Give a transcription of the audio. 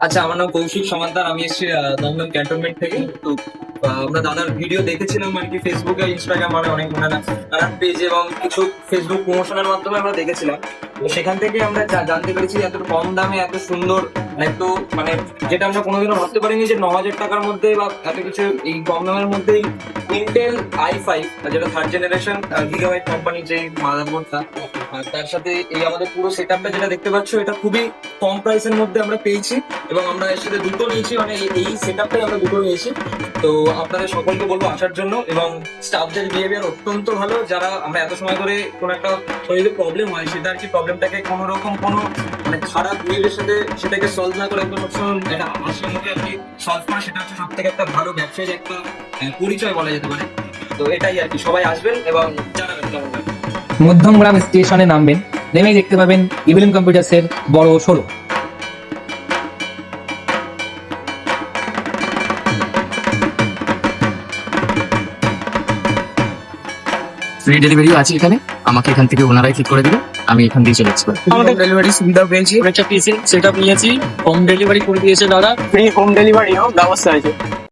আচ্ছা, আমার নাম কৌশিক সমাদ্দার। আমি এসেছি দমদম ক্যান্টনমেন্ট থেকে। তো আমরা দাদার ভিডিও দেখেছিলাম আর কি, ফেসবুকে, ইনস্টাগ্রাম, মানে অনেক নানান পেজ এবং কিছু ফেসবুক প্রমোশনের মাধ্যমে আমরা দেখেছিলাম। তো সেখান থেকে আমরা জানতে পেরেছি এত কম দামে এত সুন্দর, এত মানে যেটা আমরা কোনোদিনও ভাবতে পারিনি যে 9,000 টাকার মধ্যে বা এত কিছু এই কম দামের মধ্যেই ইন্টেল i5, যেটা থার্ড জেনারেশন গিগাবাইট কোম্পানির যে মাদারবোর্ডটা, আর তার সাথে এই আমাদের পুরো সেটআপটা যেটা দেখতে পাচ্ছ, এটা খুবই কম প্রাইসের মধ্যে আমরা পেয়েছি। এবং আমরা এর সাথে দুটো নিয়েছি, মানে এই সেটআপটাই আমরা দুটো নিয়েছি। তো আপনাদের সকলকে বলবো আসার জন্য। এবং স্টাফদের বিহেভিয়ার অত্যন্ত ভালো। যারা আমরা এত সময় ধরে কোনো একটা শরীরে প্রবলেম হয়, সেটা আর কি প্রবলেমটাকে কোনো রকম কোনো মানে খারাপ বিহেভিয়ার সাথে সেটাকে সলভ না করে একদম সবসময় একটা হাসির মুখে আর কি সলভ করে, সেটা হচ্ছে সব থেকে একটা ভালো ব্যবসায়ীর একটা পরিচয় বলা যেতে পারে। তো এটাই আর কি, সবাই আসবেন এবং জানাবেন কেমন লাগে। মধ্যমগ্রাম স্টেশনে নামবেন, নেমেই দেখতে পাবেন ইভিলিন কম্পিউটার্সের বড় শোরুম। ফ্রি ডেলিভারিও আছে এখানে, আমাকে এখান থেকে ওনারাই ঠিক করে দিবে, আমি এখান দিয়ে চলে আসবো। আমাদের ডেলিভারি সুবিধা পেয়েছি, একটা পিসি সেটআপ নিয়েছি, হোম ডেলিভারি করে দিয়েছে দাদা, ফ্রি হোম ডেলিভারিও ব্যবস্থা আছে।